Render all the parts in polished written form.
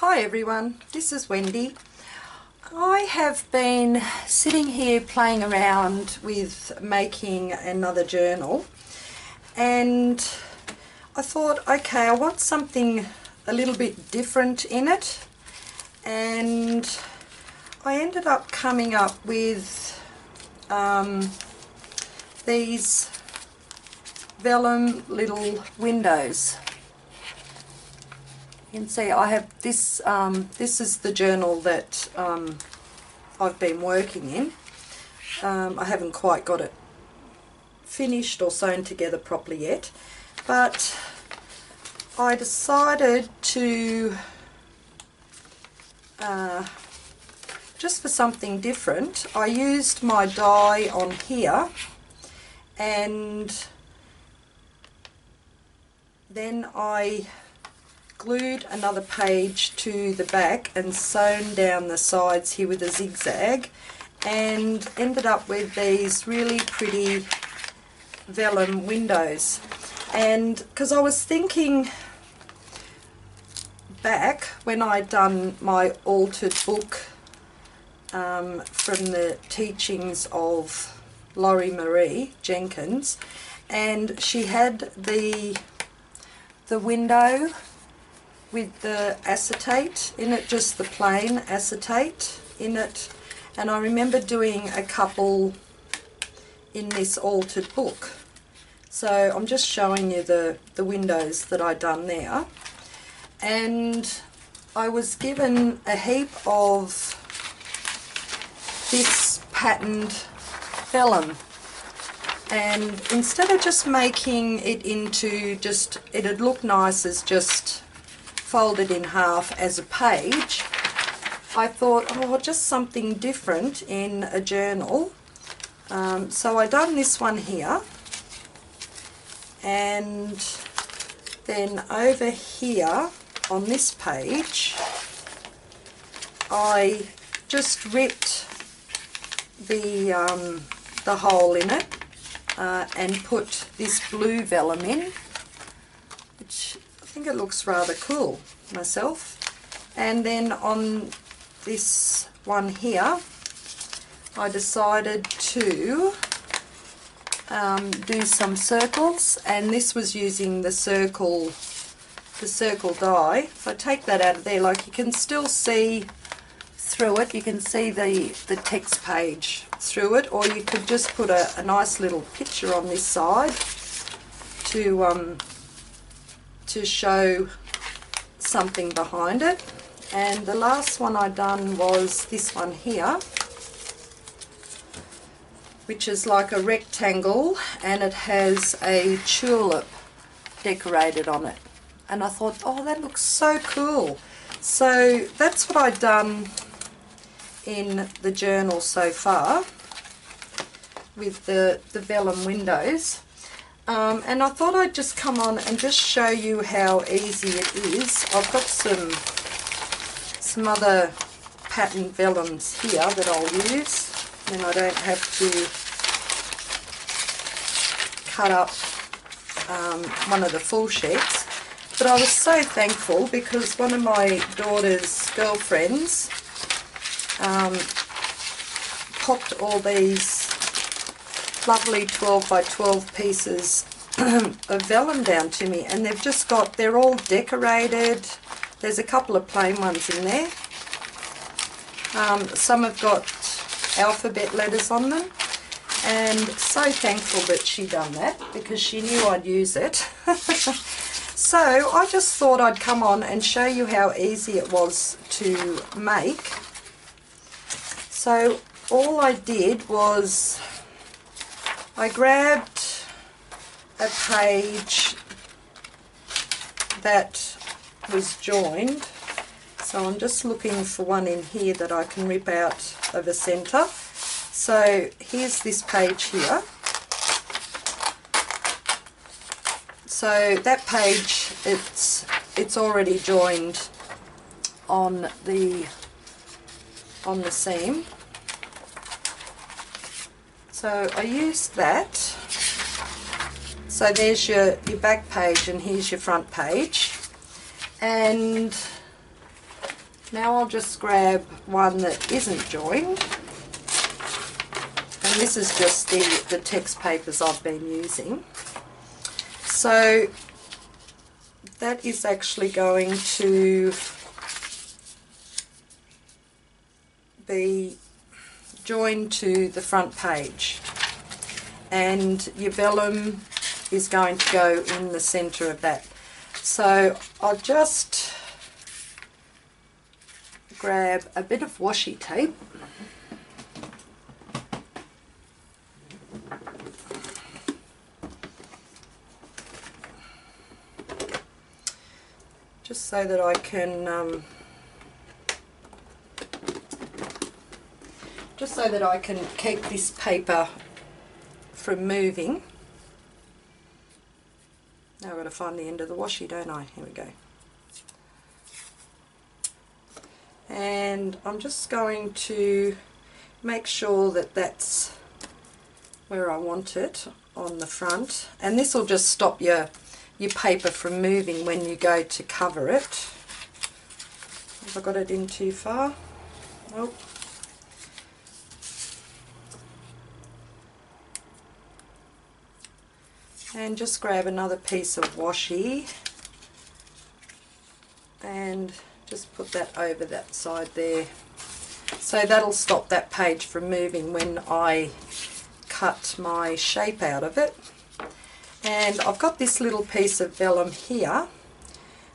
Hi everyone, this is Wendy. I have been sitting here playing around with making another journal, and I thought, okay, I want something a little bit different in it, and I ended up coming up with these vellum little windows. You can see I have this, this is the journal that I've been working in. I haven't quite got it finished or sewn together properly yet, but I decided to, just for something different, I used my die on here, and then I glued another page to the back and sewn down the sides here with a zigzag, and ended up with these really pretty vellum windows. And because I was thinking back when I'd done my altered book from the teachings of LorriMarie, Jenkins, and she had the window with the acetate in it, just the plain acetate in it, and I remember doing a couple in this altered book. So I'm just showing you the windows that I done there, and I was given a heap of this patterned vellum, and instead of just making it into just, it'd look nice as just folded in half as a page, I thought, oh, just something different in a journal. So I done this one here, and then over here on this page I just ripped the hole in it and put this blue vellum in, which I think it looks rather cool myself. And then on this one here I decided to do some circles, and this was using the circle die. If I take that out of there, like, you can still see through it, you can see the text page through it, or you could just put a nice little picture on this side to show something behind it. And the last one I done was this one here, which is like a rectangle, and it has a tulip decorated on it, and I thought, oh, that looks so cool. So that's what I've done in the journal so far with the vellum windows. And I thought I'd just come on and just show you how easy it is. I've got some other patterned vellums here that I'll use, and I don't have to cut up one of the full sheets. But I was so thankful because one of my daughter's girlfriends popped all these lovely 12 by 12 pieces of vellum down to me, and they've just got, they're all decorated. There's a couple of plain ones in there. Some have got alphabet letters on them, and so thankful that she done that because she knew I'd use it. So I just thought I'd come on and show you how easy it was to make. So all I did was I grabbed a page that was joined, so I'm just looking for one in here that I can rip out of the centre. So here's this page here. So that page, it's already joined on the seam. So I used that. So there's your back page, and here's your front page. And Now I'll just grab one that isn't joined, and this is just the text papers I've been using. So that is actually going to be joined to the front page, and your vellum is going to go in the centre of that. So I'll just grab a bit of washi tape, just so that I can keep this paper from moving. Now I've got to find the end of the washi, don't I? Here we go. And I'm just going to make sure that that's where I want it on the front, and this will just stop your paper from moving when you go to cover it. Have I got it in too far? Nope. And just grab another piece of washi and just put that over that side there. So that'll stop that page from moving when I cut my shape out of it. And I've got this little piece of vellum here.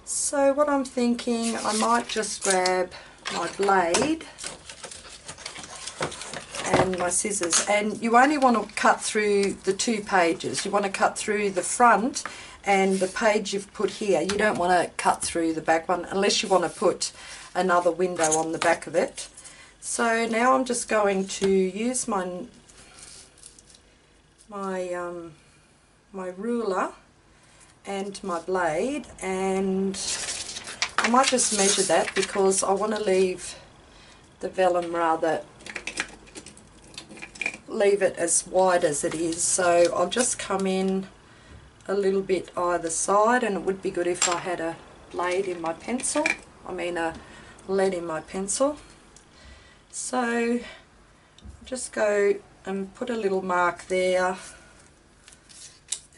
So what I'm thinking, I might just grab my blade and my scissors, and you only want to cut through the two pages. You want to cut through the front and the page you've put here. You don't want to cut through the back one unless you want to put another window on the back of it. So now I'm just going to use my ruler and my blade, and I might just measure that because I want to leave the vellum leave it as wide as it is. So I'll just come in a little bit either side, and it would be good if I had a blade in my pencil, a lead in my pencil. So just go and put a little mark there,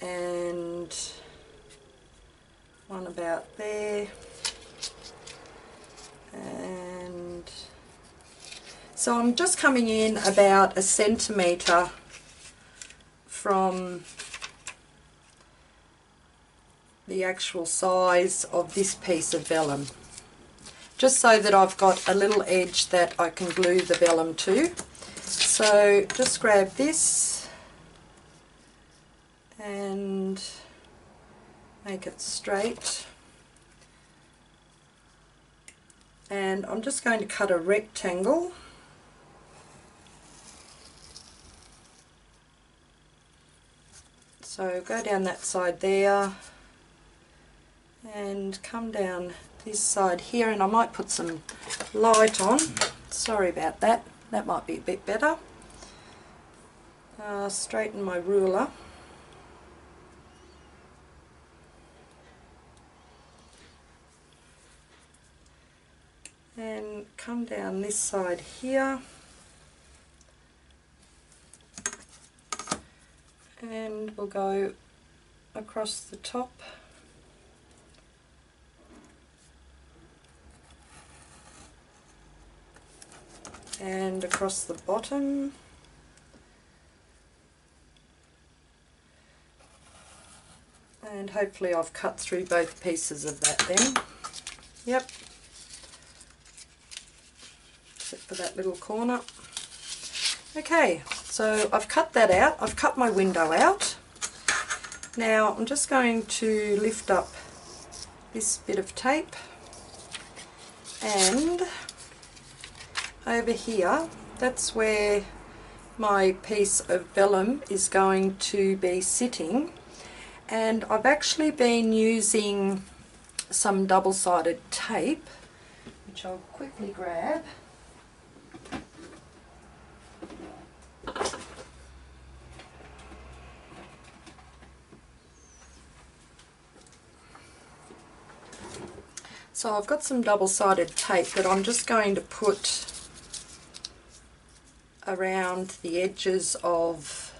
and one about there, and so I'm just coming in about 1 centimetre from the actual size of this piece of vellum, just so that I've got a little edge that I can glue the vellum to. So just grab this and make it straight, and I'm just going to cut a rectangle. So go down that side there and come down this side here, and I might put some light on. Sorry about that. That might be a bit better. Straighten my ruler. And come down this side here. And we'll go across the top and across the bottom, and hopefully I've cut through both pieces of that then. Yep, except for that little corner. Okay, so I've cut that out. I've cut my window out. Now I'm just going to lift up this bit of tape, and over here, that's where my piece of vellum is going to be sitting, and I've actually been using some double-sided tape, which I'll quickly grab. So I've got some double-sided tape that I'm just going to put around the edges of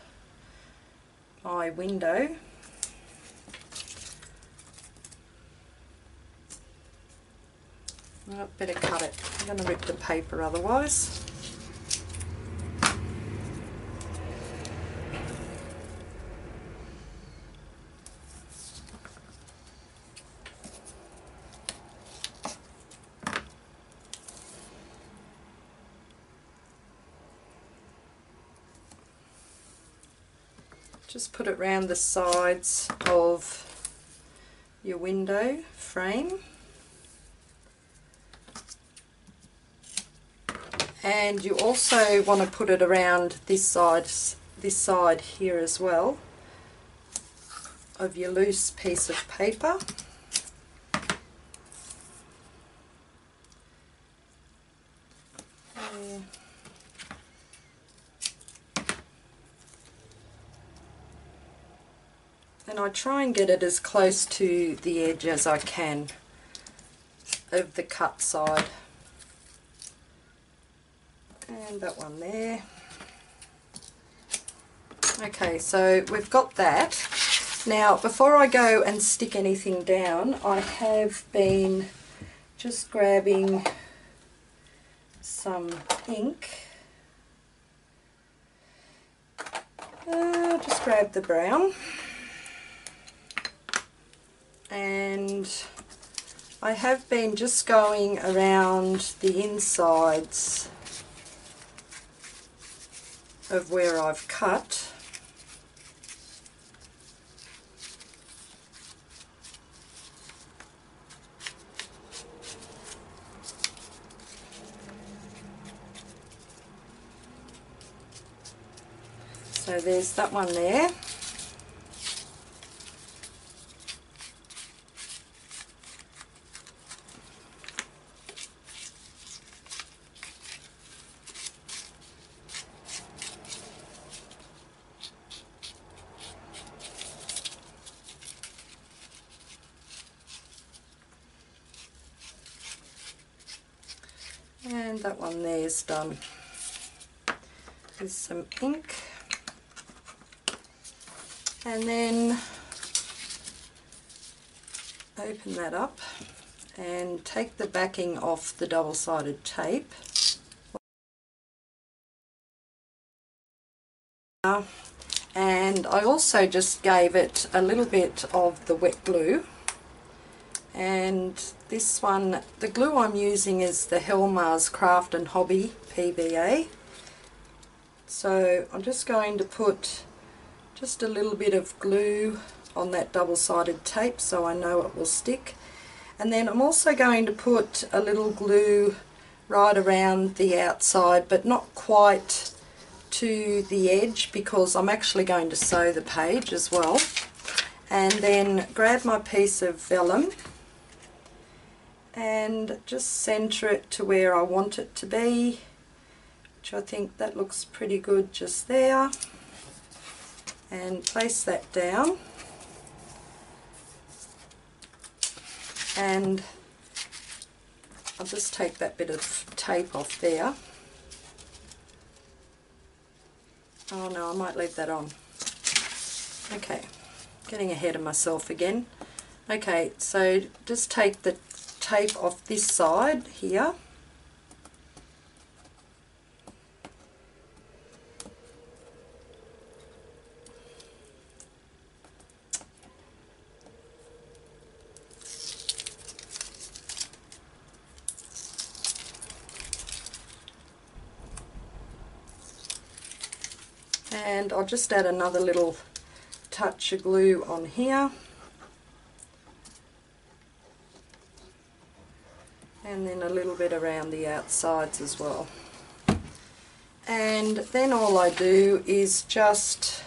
my window. Oh, better cut it. I'm going to rip the paper otherwise. Just put it round the sides of your window frame. And you also want to put it around this side here as well of your loose piece of paper. There. And I try and get it as close to the edge as I can of the cut side. And that one there. Okay, so we've got that. Now, before I go and stick anything down, I have been just grabbing some ink. Just grab the brown. And I have been just going around the insides of where I've cut. So there's that one there. And that one there's done with some ink. And then open that up and take the backing off the double-sided tape. And I also just gave it a little bit of the wet glue. And this one, the glue I'm using is the Helmar's Craft and Hobby PVA. So I'm just going to put just a little bit of glue on that double-sided tape so I know it will stick. And then I'm also going to put a little glue right around the outside, but not quite to the edge, because I'm actually going to sew the page as well. And then grab my piece of vellum and just centre it to where I want it to be, which I think that looks pretty good just there, and place that down. And I'll just take that bit of tape off there. Oh no, I might leave that on. Okay, getting ahead of myself again. Okay, so just take the tape off this side here. And I'll just add another little touch of glue on here. And then a little bit around the outsides as well. And then all I do is just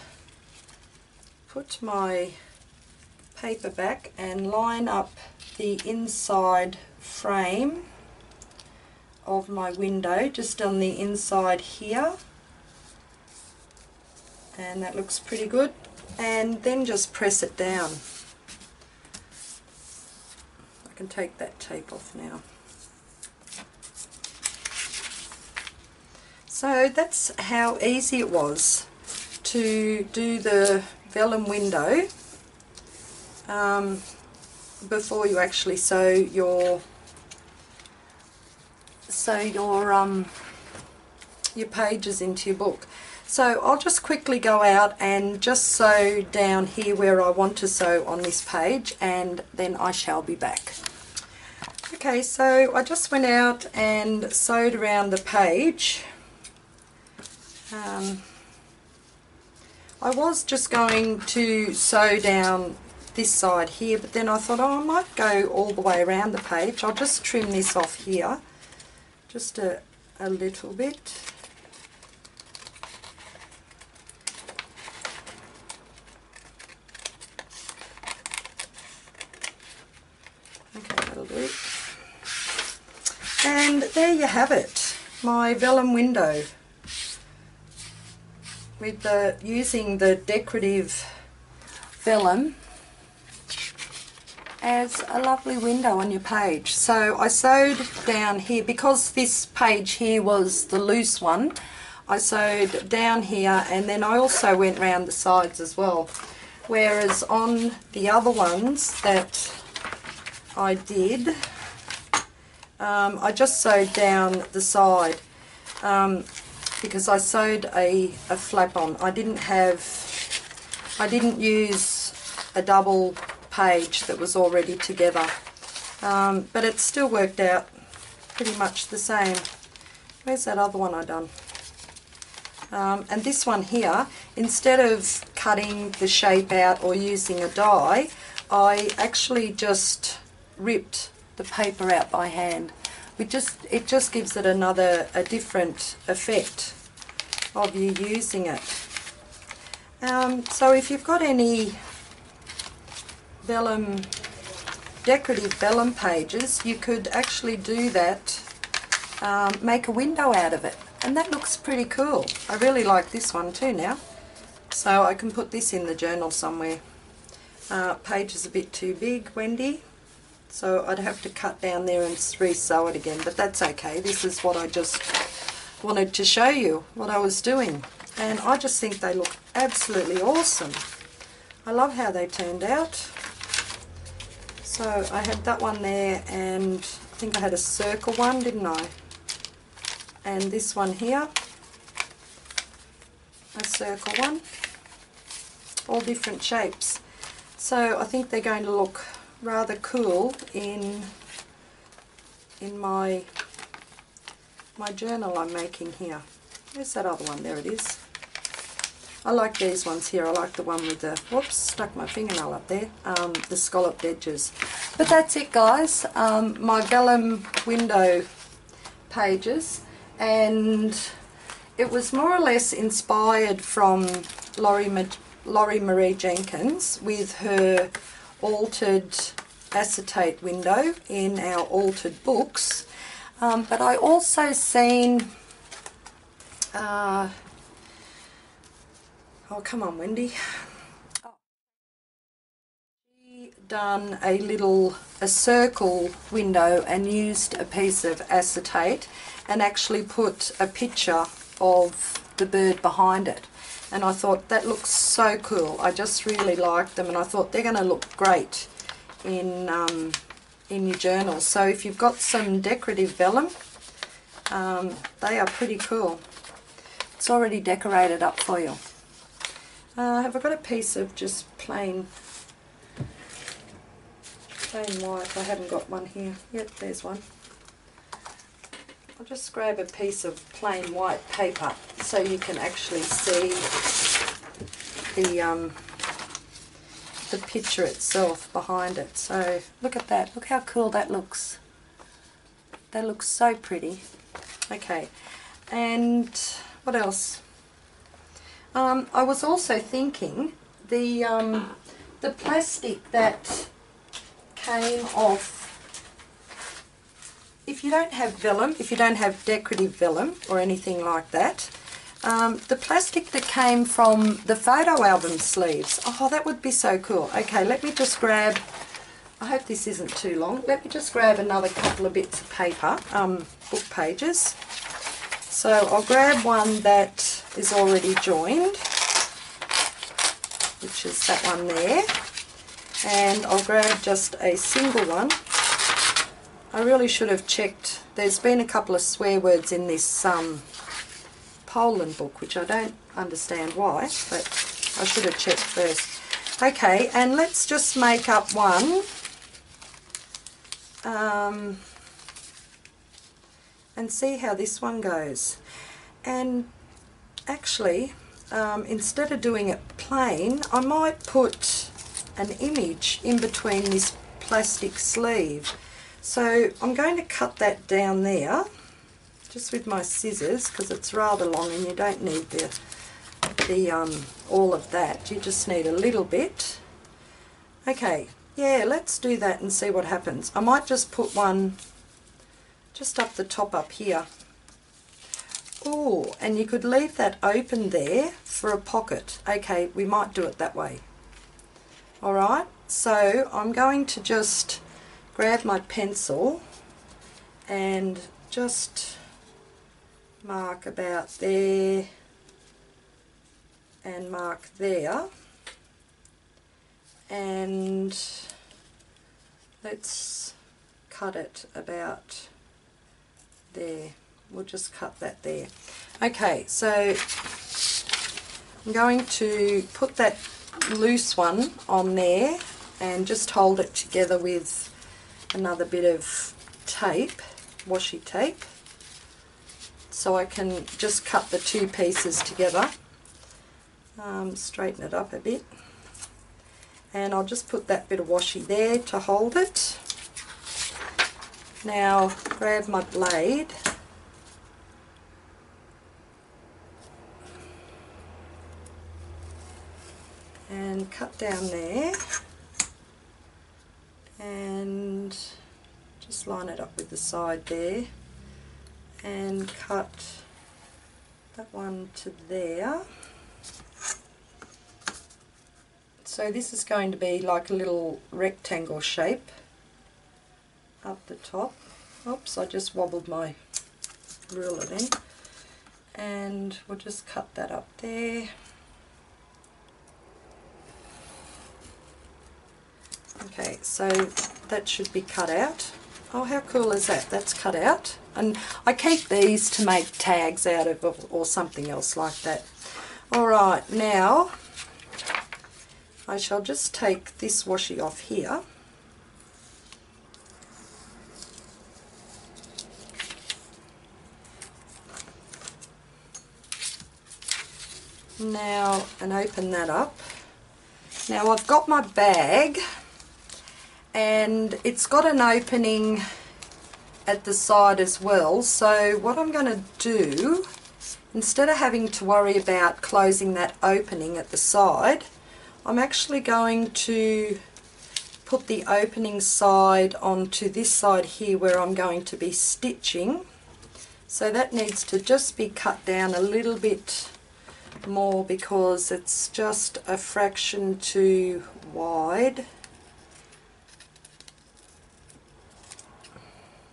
put my paper back and line up the inside frame of my window just on the inside here. And that looks pretty good. And then just press it down. can take that tape off now. So that's how easy it was to do the vellum window before you actually sew your pages into your book. So I'll just quickly go out and just sew down here where I want to sew on this page, and then I shall be back. Okay, so I just went out and sewed around the page. I was just going to sew down this side here, but then I thought, oh, I might go all the way around the page. I'll just trim this off here, just a little bit. Okay, that'll do. And there you have it, my vellum window, with using the decorative vellum as a lovely window on your page. So I sewed down here, because this page here was the loose one, I sewed down here, and then I also went round the sides as well. Whereas on the other ones that I did, I just sewed down the side because I sewed a flap on. I didn't use a double page that was already together, but it still worked out pretty much the same. Where's that other one I done? And this one here, instead of cutting the shape out or using a die, I actually just ripped the paper out by hand. It just gives it a different effect of you using it. So if you've got any vellum, decorative vellum pages, you could actually do that, make a window out of it, and that looks pretty cool. I really like this one too now, so I can put this in the journal somewhere. Page is a bit too big, Wendy, so I'd have to cut down there and re-sew it again, but that's okay. This is what I just wanted to show you, what I was doing, and I just think they look absolutely awesome. I love how they turned out. So I had that one there, and I think I had a circle one, didn't I? And this one here, a circle one, all different shapes. So I think they're going to look rather cool in my journal I'm making here. Where's that other one? There it is. I like these ones here. I like the one with the, whoops, stuck my fingernail up there, the scalloped edges. But that's it, guys, my vellum window pages, and it was more or less inspired from LorriMarie Jenkins with her altered acetate window in our altered books, but I also seen oh, come on, Wendy. She done a circle window and used a piece of acetate and actually put a picture of the bird behind it. And I thought that looks so cool. I just really liked them, and I thought they're going to look great in your journal. So if you've got some decorative vellum, they are pretty cool. It's already decorated up for you. Have I got a piece of just plain white? I haven't got one here. Yep, there's one. I'll just grab a piece of plain white paper so you can actually see the picture itself behind it. So look at that. Look how cool that looks. That looks so pretty. Okay, and what else? I was also thinking the plastic that came off. If you don't have vellum, if you don't have decorative vellum or anything like that, the plastic that came from the photo album sleeves, oh, that would be so cool. Okay, let me just grab I hope this isn't too long. Let me just grab another couple of bits of paper, book pages. So I'll grab one that is already joined, which is that one there, and I'll grab just a single one. I really should have checked. There's been a couple of swear words in this Poland book, which I don't understand why, but I should have checked first. Okay, and let's just make up one. And see how this one goes. And actually, instead of doing it plain, I might put an image in between this plastic sleeve. So I'm going to cut that down there, just with my scissors, because it's rather long and you don't need all of that. You just need a little bit. Okay, yeah, let's do that and see what happens. I might just put one just up the top up here. Oh, and you could leave that open there for a pocket. Okay, we might do it that way. Alright, so I'm going to just grab my pencil and just mark about there and mark there, and let's cut it about there. We'll just cut that there. Okay, so I'm going to put that loose one on there and just hold it together with another bit of tape, washi tape, so I can just cut the two pieces together. Straighten it up a bit, and I'll just put that bit of washi there to hold it. Now grab my blade and cut down there and just line it up with the side there and cut that one to there. So this is going to be like a little rectangle shape up the top. Oops, I just wobbled my ruler then. And we'll just cut that up there. Okay, so that should be cut out. Oh, how cool is that? That's cut out. And I keep these to make tags out of or something else like that. Alright, now I shall just take this washi off here. Now, and open that up. Now I've got my bag and it's got an opening at the side as well, so what I'm going to do, instead of having to worry about closing that opening at the side, I'm actually going to put the opening side onto this side here where I'm going to be stitching. So that needs to just be cut down a little bit more because it's just a fraction too wide.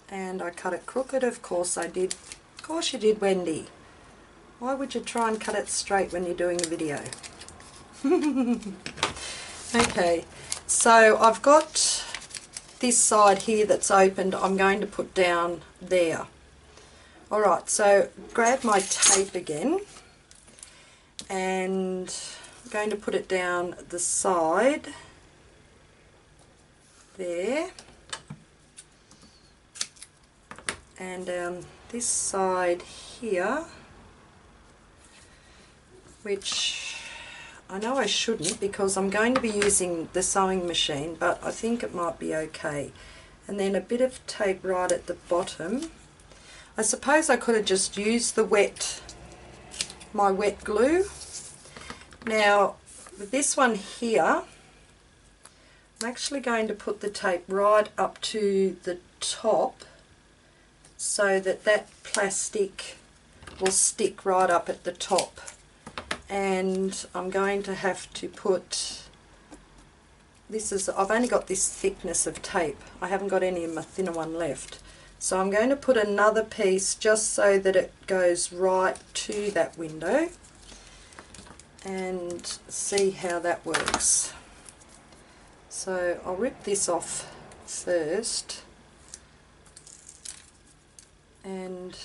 And I cut it crooked, of course I did. Of course you did, Wendy. Why would you try and cut it straight when you're doing a video? Okay, so I've got this side here that's opened. I'm going to put down there. Alright, so grab my tape again and I'm going to put it down the side there and down this side here, which I know I shouldn't because I'm going to be using the sewing machine, but I think it might be okay. And then a bit of tape right at the bottom. I suppose I could have just used my wet glue. Now with this one here, I'm actually going to put the tape right up to the top so that that plastic will stick right up at the top. And I'm going to have to put this is, I've only got this thickness of tape. I haven't got any of my thinner one left. So I'm going to put another piece just so that it goes right to that window and see how that works. So I'll rip this off first and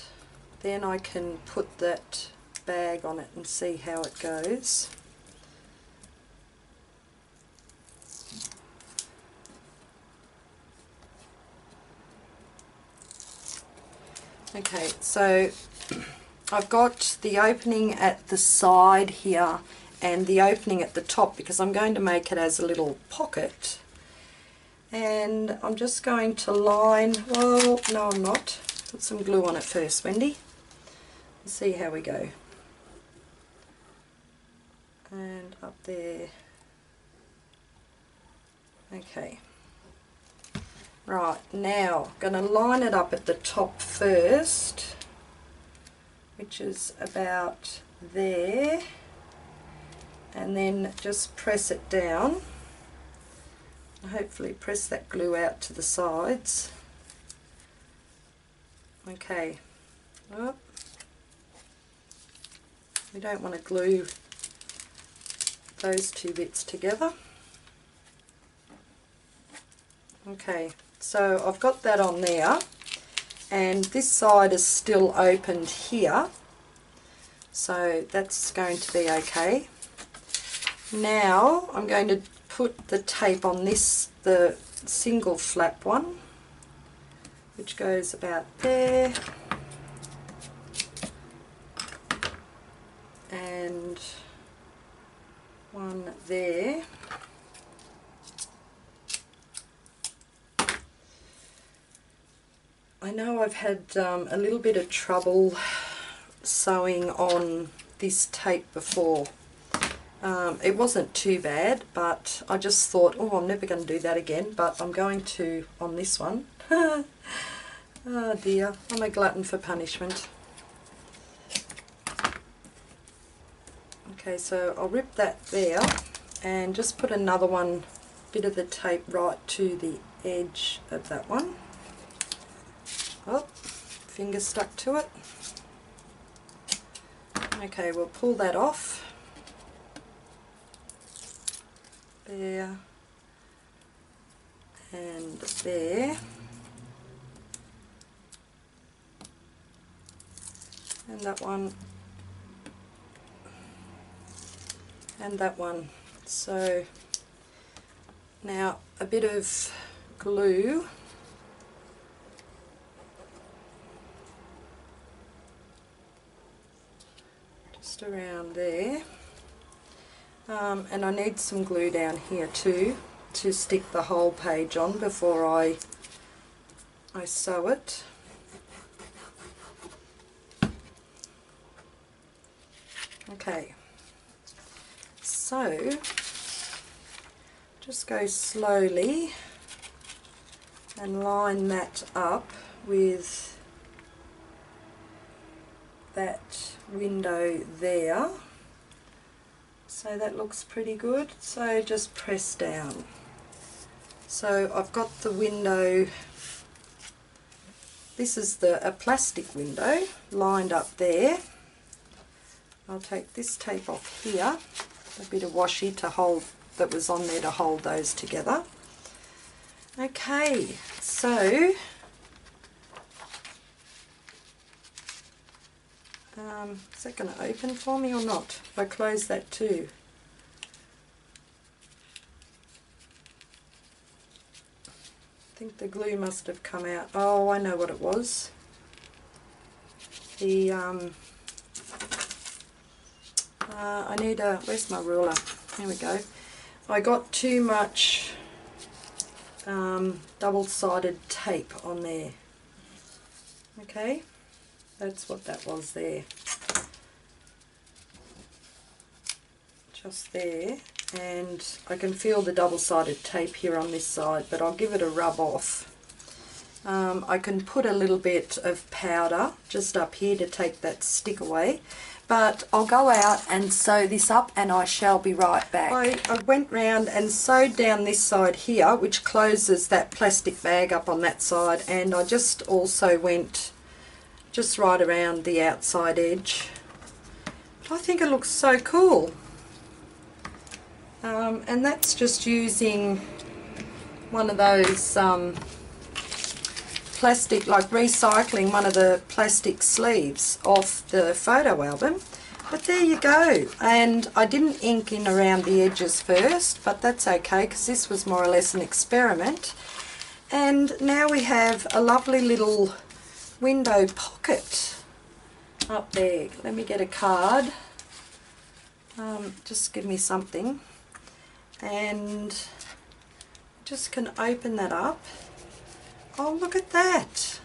then I can put that bag on it and see how it goes. Okay, so I've got the opening at the side here and the opening at the top because I'm going to make it as a little pocket. And I'm just going to line, well, no I'm not. Put some glue on it first, Wendy. Let's see how we go. And up there. Okay. Right, now I'm going to line it up at the top first, which is about there, and then just press it down. Hopefully press that glue out to the sides. Okay. Oh. We don't want to glue those two bits together. Okay. So I've got that on there, and this side is still opened here, so that's going to be okay. Now I'm going to put the tape on this, the single flap one, which goes about there, and one there. I know I've had a little bit of trouble sewing on this tape before. It wasn't too bad, but I just thought, oh, I'm never going to do that again, but I'm going to on this one. Oh dear, I'm a glutton for punishment. Okay, so I'll rip that there and just put another one, bit of the tape right to the edge of that one. Oh, finger stuck to it. Okay, we'll pull that off. There and there. And that one. And that one. So now a bit of glue. Around there, and I need some glue down here too to stick the whole page on before I sew it. Okay, so just go slowly and line that up with that window there. So that looks pretty good. So just press down. So I've got the window, this is a plastic window lined up there. I'll take this tape off here, a bit of washi to hold, that was on there to hold those together. Okay, so is that going to open for me or not? If I close that too. I think the glue must have come out. Oh, I know what it was. The I need a, where's my ruler? Here we go. I got too much double-sided tape on there. Okay. That's what that was there. Just there. And I can feel the double-sided tape here on this side, but I'll give it a rub off. I can put a little bit of powder just up here to take that stick away. but I'll go out and sew this up and I shall be right back. I went round and sewed down this side here, which closes that plastic bag up on that side, and I just also went just right around the outside edge. I think it looks so cool. And that's just using one of those plastic, like recycling one of the plastic sleeves off the photo album. But there you go. And I didn't ink in around the edges first, but that's okay because this was more or less an experiment. And now we have a lovely little window pocket up there. Let me get a card. Just give me something. And just can open that up. Oh, look at that.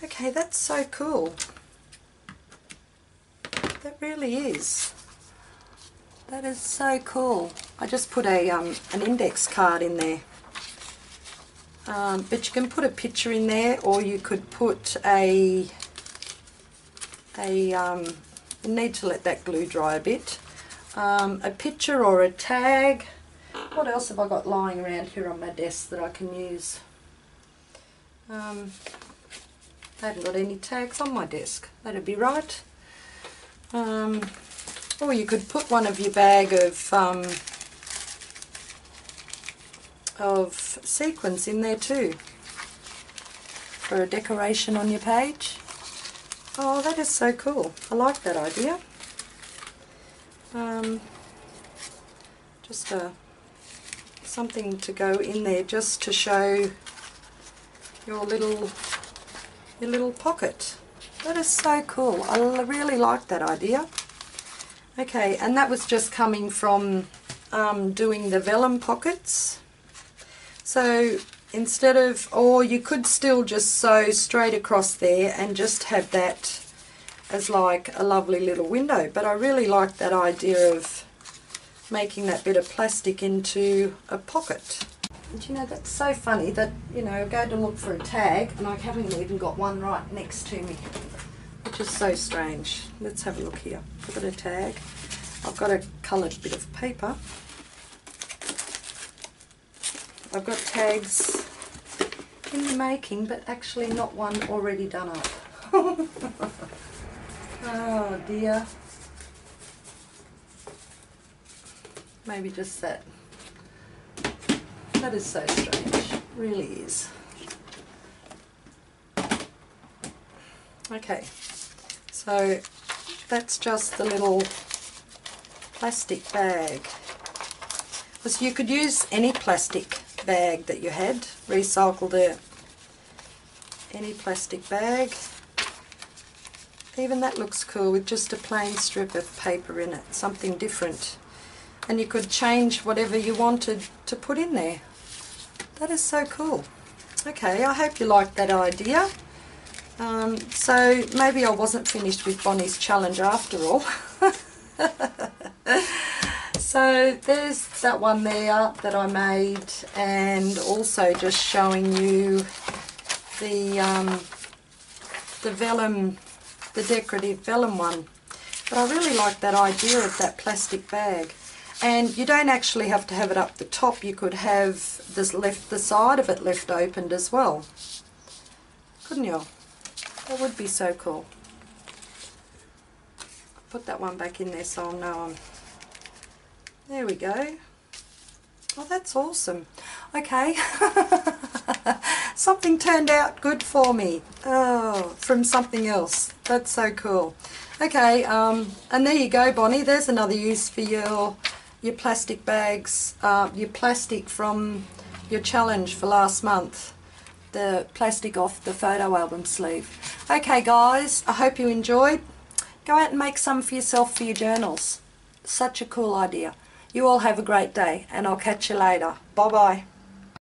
Okay, that's so cool. That really is. That is so cool. I just put a an index card in there. But you can put a picture in there, or you could put you need to let that glue dry a bit. A picture or a tag. What else have I got lying around here on my desk that I can use? I haven't got any tags on my desk. That'd be right. Or you could put one of your bag of sequins in there too for a decoration on your page. Oh, that is so cool. I like that idea. Just something to go in there just to show your little pocket. That is so cool. I really like that idea. Okay, and that was just coming from doing the vellum pockets. So instead of, or you could still just sew straight across there and just have that as like a lovely little window. But I really like that idea of making that bit of plastic into a pocket. And you know, that's so funny that, you know, I go to look for a tag and I haven't even got one right next to me, which is so strange. Let's have a look here. I've got a tag. I've got a coloured bit of paper. I've got tags in the making, but actually not one already done up. Oh dear. Maybe just that. That is so strange. It really is. Okay, so that's just the little plastic bag. So you could use any plastic bag that you had, recycle any plastic bag. Even that looks cool with just a plain strip of paper in it, something different. And you could change whatever you wanted to put in there. That is so cool. Okay, I hope you liked that idea. So maybe I wasn't finished with Bonnie's challenge after all. So there's that one there that I made, and also just showing you the vellum, the decorative vellum one. But I really like that idea of that plastic bag. And you don't actually have to have it up the top. You could have this the side of it left opened as well. Couldn't you? That would be so cool. Put that one back in there so I'll know I'm... There we go. Oh, that's awesome. Okay. Something turned out good for me. Oh, from something else. That's so cool. Okay, and there you go, Bonnie. There's another use for your plastic bags, your plastic from your challenge for last month. The plastic off the photo album sleeve. Okay guys, I hope you enjoyed. Go out and make some for yourself for your journals. Such a cool idea. You all have a great day, and I'll catch you later. Bye bye.